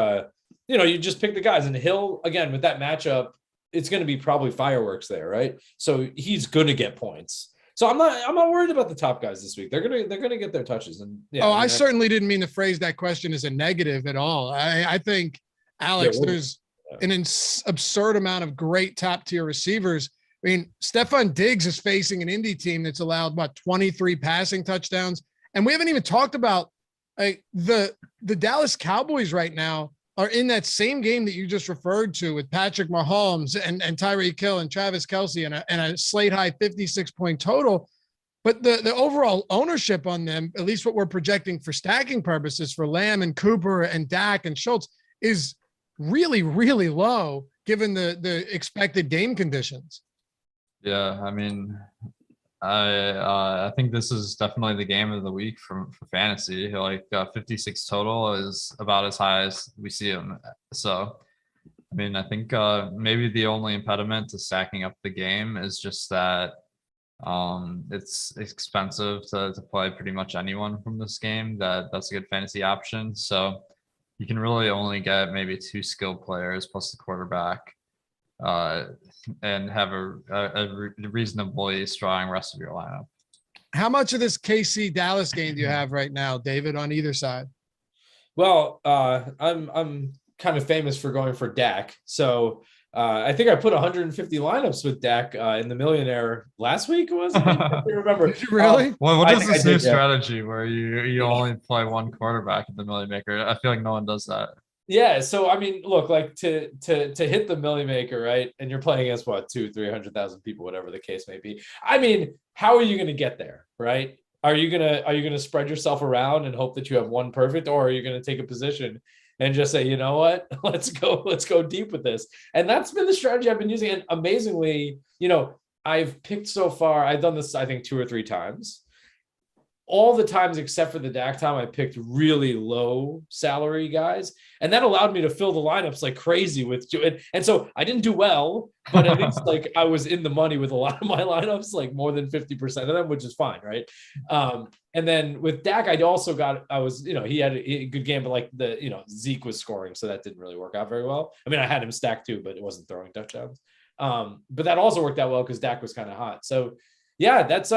you just pick the guys, and Hill, again, with that matchup, it's going to be probably fireworks there, right? So he's going to get points. So I'm not worried about the top guys this week. They're gonna get their touches. And yeah, I certainly didn't mean to phrase that question as a negative at all. I think, Alex, there's an absurd amount of great top tier receivers. I mean, Stephon Diggs is facing an Indy team that's allowed 23 passing touchdowns, and we haven't even talked about the Dallas Cowboys right now are in that same game that you just referred to with Patrick Mahomes and Tyreek Hill and Travis Kelce and a slate high 56-point total. But the overall ownership on them, at least what we're projecting for stacking purposes for Lamb and Cooper and Dak and Schultz, is really, really low given the expected game conditions. Yeah, I mean, I think this is definitely the game of the week for fantasy. 56 total is about as high as we see him. So, I mean, I think maybe the only impediment to stacking up the game is just that it's expensive to play pretty much anyone from this game. That's a good fantasy option. So you can really only get maybe 2 skilled players plus the quarterback. And have a reasonably strong rest of your lineup. How much of this KC Dallas game do you have right now, David, on either side? Well, I'm kind of famous for going for Dak. So I think I put 150 lineups with Dak in the Millionaire last week. Was it? I can't remember. Did you really? Well, what is this new strategy where you only play one quarterback in the Million Maker? I feel like no one does that. Yeah, so I mean, look, to hit the Millie Maker, right? And you're playing against 200,000-300,000 people, whatever the case may be. I mean, how are you going to get there, right? Are you gonna spread yourself around and hope that you have one perfect, or are you going to take a position and just say, you know what, let's go deep with this? And that's been the strategy I've been using. And amazingly, I've picked so far. I've done this, I think, 2 or 3 times. all the times except for the Dak time, I picked really low salary guys, and that allowed me to fill the lineups like crazy with. And so I didn't do well, but at least like I was in the money with a lot of my lineups, like more than 50% of them, which is fine, right? And then with Dak, I was, he had a good game, but like Zeke was scoring, so that didn't really work out very well. I mean, I had him stacked too, but it wasn't throwing touchdowns. But that also worked out well because Dak was kind of hot. So yeah, that's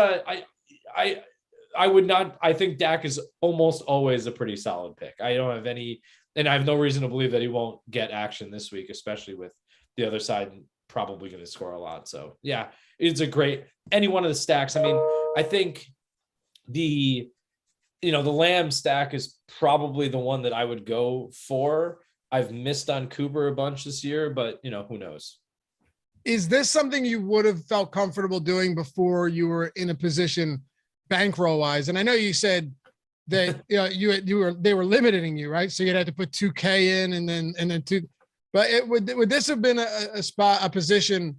I would not. I think Dak is almost always a pretty solid pick. I don't have any, and I have no reason to believe that he won't get action this week, especially with the other side probably going to score a lot. So yeah, it's a great any one of the stacks. I mean, I think the Lamb stack is probably the one that I would go for. I've missed on Cooper a bunch this year, but who knows? Is this something you would have felt comfortable doing before you were in a position bankroll wise? And I know you said that they were limiting you, right? So you'd have to put 2K in and then two. But would this have been a position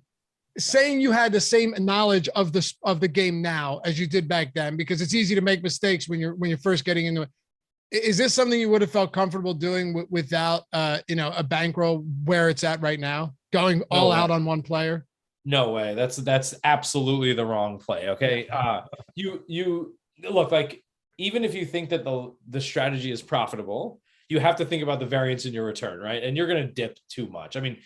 saying you had the same knowledge of the game now as you did back then? Because it's easy to make mistakes when you're first getting into it. Is this something you would have felt comfortable doing without a bankroll where it's at right now, going all out on one player? No way. That's absolutely the wrong play. Okay. You look, like, even if you think that the strategy is profitable, you have to think about the variance in your return, right? And you're going to dip too much. I mean,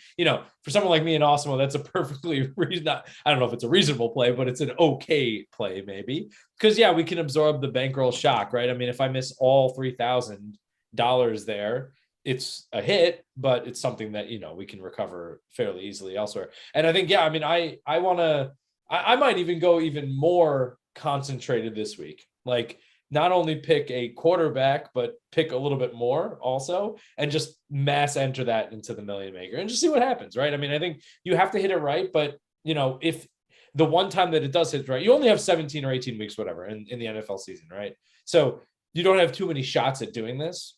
for someone like me and Awesemo, that's a perfectly I don't know if it's a reasonable play, but it's an okay play maybe. Because we can absorb the bankroll shock, right? I mean, if I miss all $3,000 there, it's a hit, but it's something that, we can recover fairly easily elsewhere. And I think, I mean, I might even go even more concentrated this week. Like, not only pick a quarterback, but pick a little bit more also, and just mass enter that into the million maker and just see what happens, right? I mean, I think you have to hit it right, but if the one time that it does hit right, you only have 17 or 18 weeks, whatever, in the NFL season, right? So you don't have too many shots at doing this.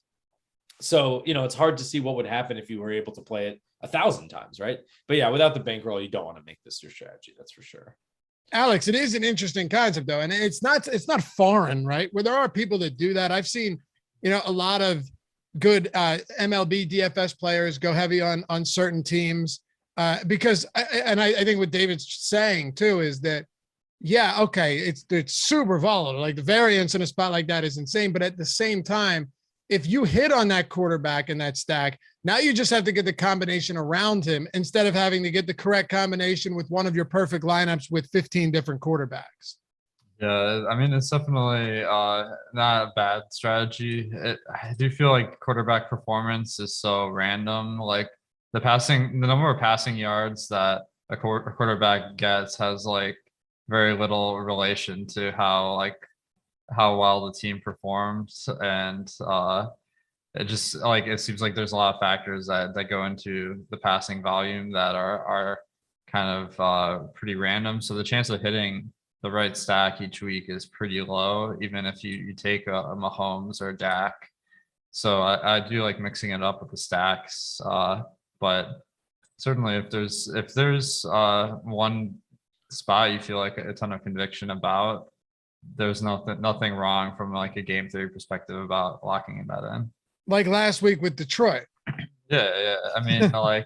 So, it's hard to see what would happen if you were able to play it 1,000 times, right? But yeah, without the bankroll, you don't want to make this your strategy. That's for sure. Alex, it is an interesting concept though. And it's not foreign, right? Where there are people that do that. I've seen, a lot of good MLB DFS players go heavy on certain teams because I think what David's saying too is that, okay, it's super volatile. Like the variance in a spot like that is insane. But at the same time, if you hit on that quarterback in that stack, now you just have to get the combination around him instead of having to get the correct combination with one of your perfect lineups with 15 different quarterbacks. Yeah, I mean, it's definitely not a bad strategy. I do feel like quarterback performance is so random. Like the number of passing yards that a quarterback gets has like very little relation to how well the team performs, and it seems like there's a lot of factors that go into the passing volume that are kind of pretty random. So the chance of hitting the right stack each week is pretty low, even if you take a Mahomes or Dak. So I do like mixing it up with the stacks, but certainly if there's one spot you feel like a ton of conviction about, there's nothing wrong from like a game theory perspective about locking that in. Like last week with Detroit. Yeah. I mean, like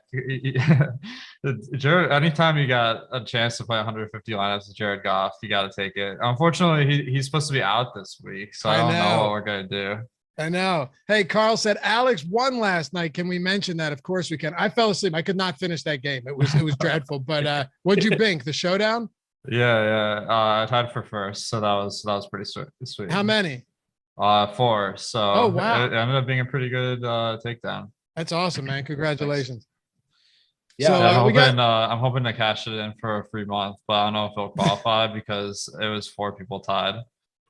Jared, anytime you got a chance to play 150 lineups with Jared Goff, you got to take it. Unfortunately, he's supposed to be out this week, so I don't know what we're gonna do. I know. Hey, Carl said Alex won last night. Can we mention that? Of course we can. I fell asleep. I could not finish that game. It was dreadful. But what'd you think? The showdown? Yeah. I tied for first, so that was pretty sweet. How many? 4. So wow. It ended up being a pretty good takedown. That's awesome, man. Congratulations. Yeah, so I'm hoping to cash it in for a free month, but I don't know if it'll qualify because it was 4 people tied.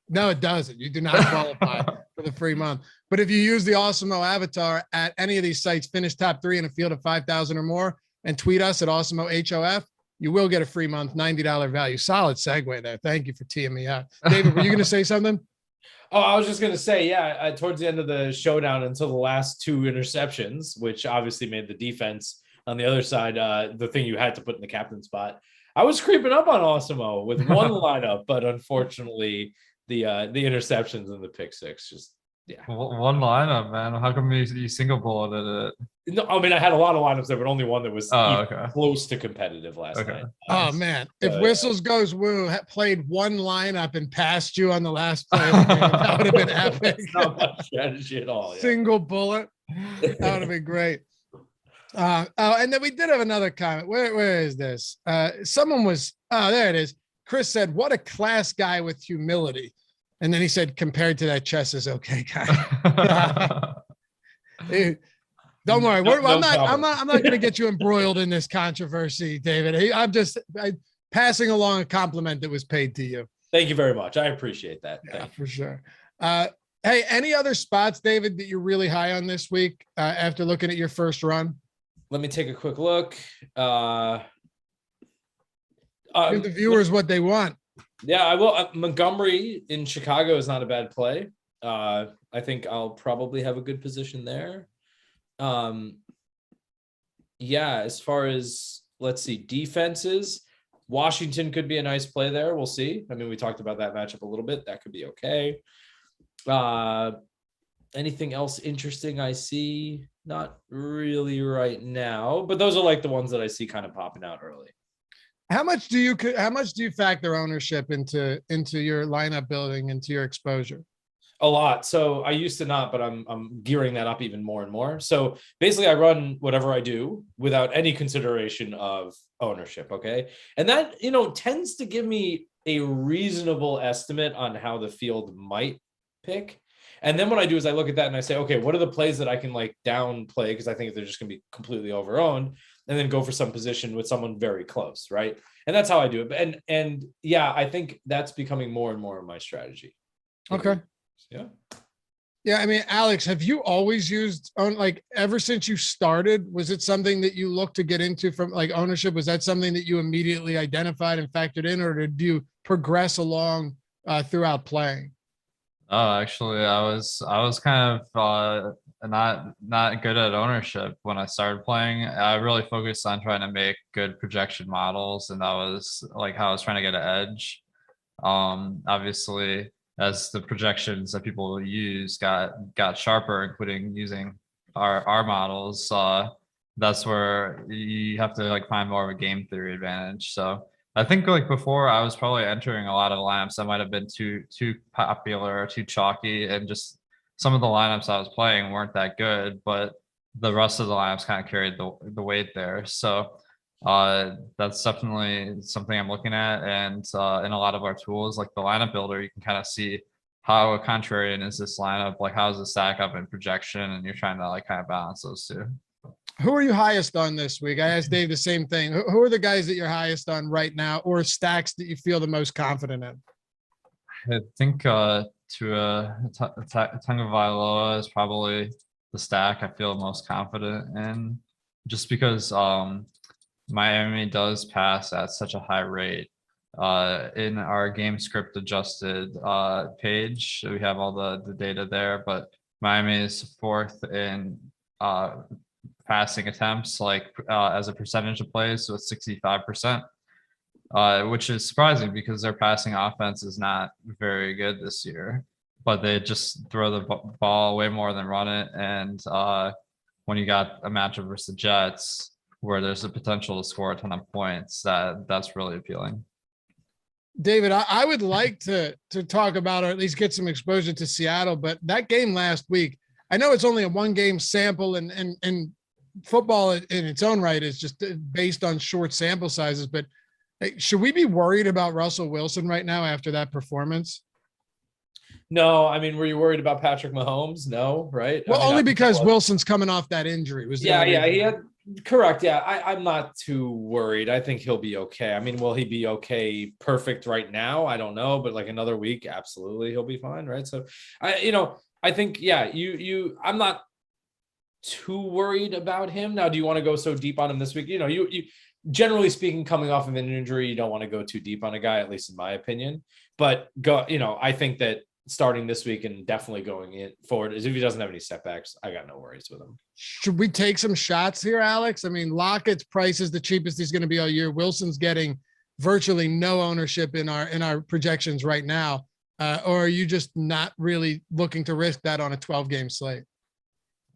No, it doesn't. You do not qualify for the free month. But if you use the Awesemo avatar at any of these sites, finish top 3 in a field of 5,000 or more, and tweet us at Awesemo HOF, you will get a free month, $90 value. Solid segue there. Thank you for teeing me up. David, were you going to say something? Oh, I was just going to say, towards the end of the showdown until the last 2 interceptions, which obviously made the defense on the other side the thing you had to put in the captain spot. I was creeping up on Awesemo with one lineup, but unfortunately interceptions and the pick six. Just one lineup, man. How come you single bulleted it? No, I mean I had a lot of lineups there, but only one that was close to competitive last night. Oh man, if Whistles Goes Woo played one lineup and passed you on the last play of the game, that would have been epic. It's not much strategy at all. Single bullet, that would have been great. And then we did have another comment. Where is this? Someone was. Oh, there it is. Chris said, "What a class guy with humility," and then he said, "Compared to that, Chess is okay guy." Don't worry. I'm not going to get you embroiled in this controversy, David. I'm passing along a compliment that was paid to you. Thank you very much. I appreciate that. Yeah, for sure. Hey, any other spots, David, that you're really high on this week after looking at your first run? Let me take a quick look. Give the viewers what they want. Yeah, I will. Montgomery in Chicago is not a bad play. I think I'll probably have a good position there. As far as, let's see, defenses, Washington could be a nice play there. We'll see. I mean, we talked about that matchup a little bit. That could be okay. Anything else interesting I see? Not really right now, but those are like the ones that I see kind of popping out early. How much do you factor ownership into your lineup building, into your exposure? A lot. So I used to not, but I'm gearing that up even more and more. So basically I run whatever I do without any consideration of ownership. Okay. And that, tends to give me a reasonable estimate on how the field might pick. And then what I do is I look at that and I say, okay, what are the plays that I can like downplay? Because I think they're just going to be completely overowned, and then go for some position with someone very close. Right. And that's how I do it. And I think that's becoming more and more of my strategy. Okay. Yeah. Yeah. I mean, Alex, have you always used ever since you started? Was it something that you looked to get into from like ownership? Was that something that you immediately identified and factored in, or did you progress along throughout playing? Oh, actually, I was kind of not good at ownership when I started playing. I really focused on trying to make good projection models, and that was like how I was trying to get an edge. Obviously, as the projections that people use got sharper, including using our models, that's where you have to like find more of a game theory advantage. So I think like before I was probably entering a lot of lineups that might have been too popular or too chalky, and just some of the lineups I was playing weren't that good, but the rest of the lineups kind of carried the weight there. So that's definitely something I'm looking at. And in a lot of our tools, like the lineup builder, you can kind of see how a contrarian is this lineup, like how's the stack up in projection, and you're trying to like kind of balance those two. Who are you highest on this week? I asked Dave the same thing. Who are the guys that you're highest on right now, or stacks that you feel the most confident in? I think Tagovailoa is probably the stack I feel most confident in, just because Miami does pass at such a high rate. In our game script adjusted page, we have all the data there, but Miami is fourth in passing attempts, as a percentage of plays, so it's 65%, which is surprising because their passing offense is not very good this year, but they just throw the ball way more than run it. And when you got a matchup versus the Jets where there's a potential to score a ton of points, that's really appealing. David, I would like to talk about, or at least get some exposure to Seattle, but that game last week, I know it's only a 1-game sample, and football in its own right is just based on short sample sizes, but should we be worried about Russell Wilson right now after that performance? No, I mean, were you worried about Patrick Mahomes? No, right? Well, only because Wilson's coming off that injury. He had correct. Yeah, I'm not too worried. I think he'll be okay. I mean, will he be okay perfect right now? I don't know, but like another week, absolutely he'll be fine, right? So I think, I'm not too worried about him. Now, do you want to go so deep on him this week? You generally speaking, coming off of an injury, you don't want to go too deep on a guy, at least in my opinion. But I think that starting this week and definitely going in forward, is if he doesn't have any setbacks, I got no worries with him. Should we take some shots here, Alex? I mean, Lockett's price is the cheapest he's going to be all year. Wilson's getting virtually no ownership in our projections right now. or are you just not really looking to risk that on a 12-game slate?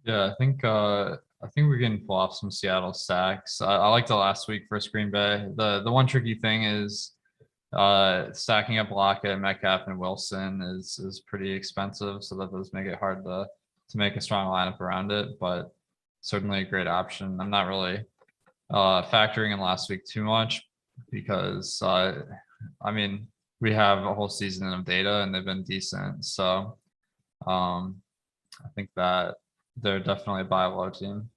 Yeah, I think we can pull off some Seattle stacks. I liked it last week for Green Bay. The one tricky thing is stacking up Lockett, Metcalf, and Wilson is pretty expensive, so that does make it hard to make a strong lineup around it, but certainly a great option. I'm not really factoring in last week too much because I mean, we have a whole season of data and they've been decent. So I think that they're definitely a buy low team.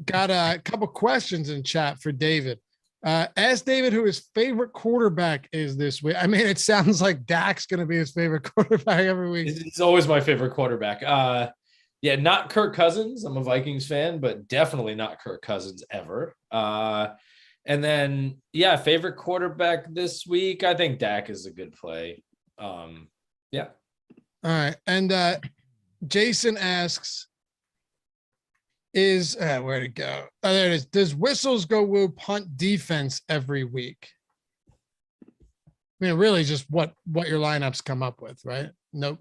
Got a couple questions in chat for David. Ask David who his favorite quarterback is this week. I mean, it sounds like Dak's going to be his favorite quarterback every week. He's always my favorite quarterback. Yeah, not Kirk Cousins. I'm a Vikings fan, but definitely not Kirk Cousins ever. And then, yeah, favorite quarterback this week. I think Dak is a good play. Yeah. All right. And Jason asks, where'd it go? Oh, there it is. Does whistles go woo punt defense every week? I mean, really just what your lineups come up with, right? Nope.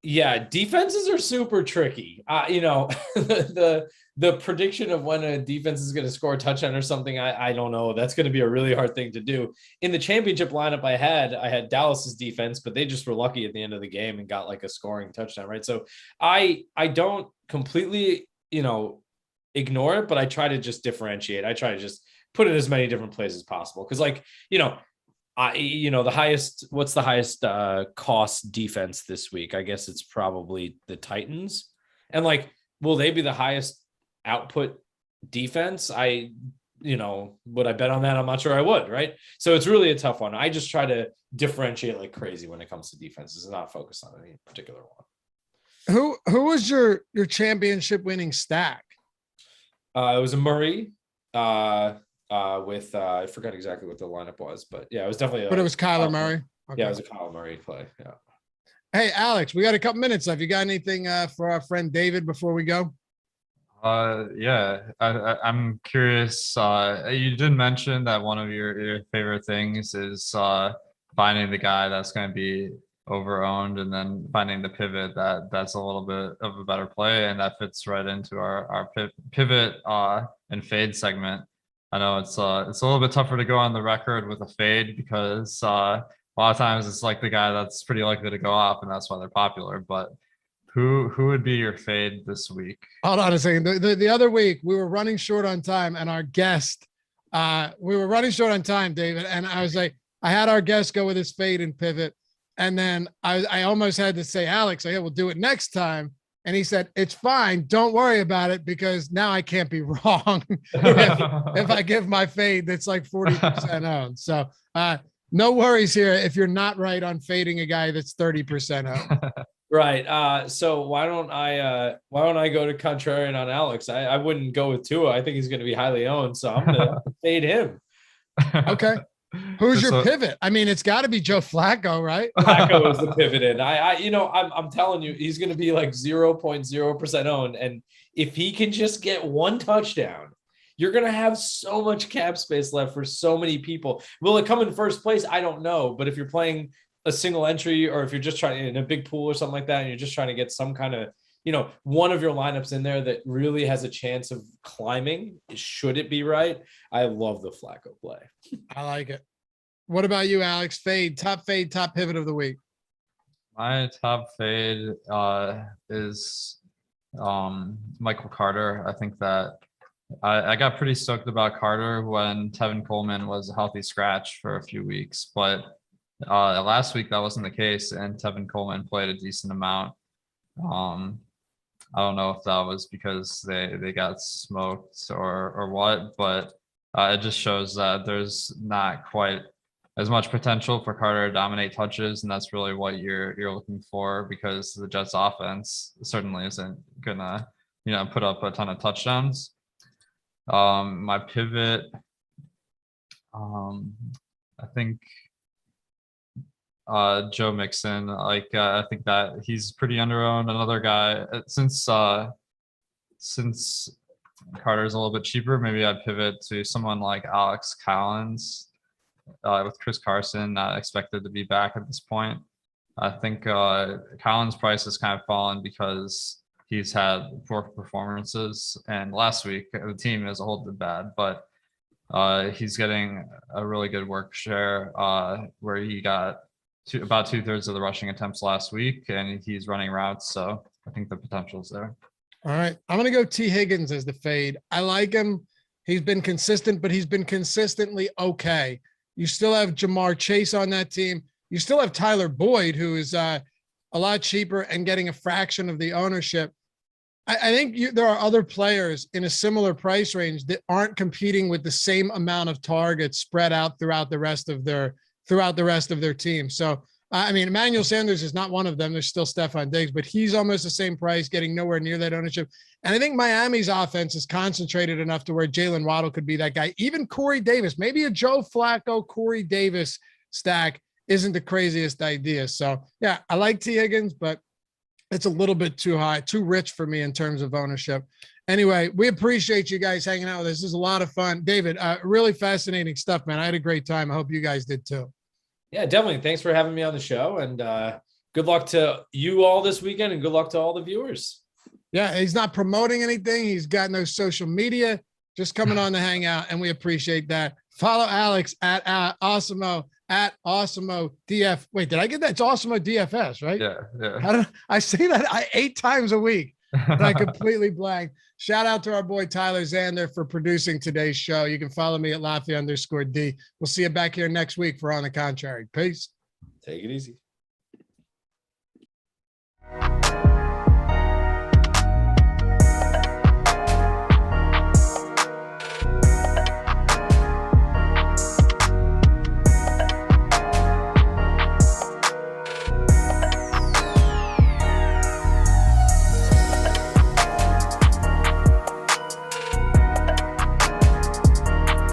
Yeah, defenses are super tricky. The prediction of when a defense is going to score a touchdown or something, I don't know. That's going to be a really hard thing to do. In the championship lineup I had Dallas's defense, but they just were lucky at the end of the game and got like a scoring touchdown, right? So I don't completely, ignore it, but I try to just differentiate. I try to just put in as many different plays as possible. Cause what's the highest cost defense this week? I guess it's probably the Titans. And will they be the highest output defense? Would I bet on that? I'm not sure I would, right? So it's really a tough one. I just try to differentiate like crazy when it comes to defenses and not focus on any particular one. Who was your championship winning stack? It was a Murray with I forgot exactly what the lineup was, but yeah, it was definitely. But it was Kyler Murray. Okay. Yeah, it was a Kyler Murray play. Yeah. Hey, Alex, we got a couple minutes left. You got anything for our friend David before we go? Yeah, I'm curious. You did mention that one of your favorite things is finding the guy that's going to be over-owned and then finding the pivot that's a little bit of a better play, and that fits right into our pivot and fade segment. I know it's a little bit tougher to go on the record with a fade because a lot of times it's like the guy that's pretty likely to go off, and that's why they're popular. But who would be your fade this week? Hold on a second. The other week we were running short on time, and our guest, we were running short on time, David, and I was like, I had our guest go with his fade and pivot, and then I almost had to say, Alex, we'll do it next time. And he said, it's fine. Don't worry about it because now I can't be wrong if I give my fade that's like 40% owned. So no worries here if you're not right on fading a guy that's 30% owned. Right. So why don't I go to Contrarian on Alex? I wouldn't go with Tua. I think he's going to be highly owned. So I'm going to fade him. Okay. Who's your pivot? I mean, it's got to be Joe Flacco, right? Flacco is the pivot in. I'm telling you, he's going to be like 0.0% owned. And if he can just get one touchdown, you're going to have so much cap space left for so many people. Will it come in first place? I don't know. But if you're playing a single entry, or if you're just trying in a big pool or something like that, and you're just trying to get some kind of, one of your lineups in there that really has a chance of climbing, should it be right? I love the Flacco play. I like it. What about you, Alex? Top pivot of the week. My top fade is Michael Carter. I think that I got pretty stoked about Carter when Tevin Coleman was a healthy scratch for a few weeks, but last week that wasn't the case, and Tevin Coleman played a decent amount. I don't know if that was because they got smoked or what, but it just shows that there's not quite as much potential for Carter to dominate touches, and that's really what you're looking for, because the Jets offense certainly isn't gonna put up a ton of touchdowns. My pivot, I think Joe Mixon. I think that he's pretty underowned. Another guy, since Carter's a little bit cheaper, maybe I'd pivot to someone like Alex Collins with Chris Carson not expected to be back at this point. I think Collins' price has kind of fallen because he's had poor performances, and last week the team as a whole did bad, but he's getting a really good work share where he got about 2/3 of the rushing attempts last week, and he's running routes. So I think the potential's there. All right. I'm going to go T. Higgins as the fade. I like him. He's been consistent, but he's been consistently okay. You still have Jamar Chase on that team. You still have Tyler Boyd, who is a lot cheaper and getting a fraction of the ownership. I think there are other players in a similar price range that aren't competing with the same amount of targets spread out throughout the rest of their team. So, I mean, Emmanuel Sanders is not one of them. There's still Stephon Diggs, but he's almost the same price, getting nowhere near that ownership. And I think Miami's offense is concentrated enough to where Jalen Waddle could be that guy. Even Corey Davis, maybe a Joe Flacco, Corey Davis stack isn't the craziest idea. So, yeah, I like T. Higgins, but it's a little bit too high, too rich for me in terms of ownership. Anyway, we appreciate you guys hanging out with us. This is a lot of fun. David, really fascinating stuff, man. I had a great time. I hope you guys did too. Yeah, definitely. Thanks for having me on the show, and good luck to you all this weekend, and good luck to all the viewers. Yeah, he's not promoting anything. He's got no social media, just coming on to hang out, and we appreciate that. Follow Alex at Awesemo, at Awesemo DF. Wait, did I get that? It's Awesemo DFS, right? Yeah. How did I say that 8 times a week? But I completely blanked. Shout out to our boy Tyler Zander for producing today's show. You can follow me at Laffy_D. We'll see you back here next week for On the Contrary. Peace. Take it easy.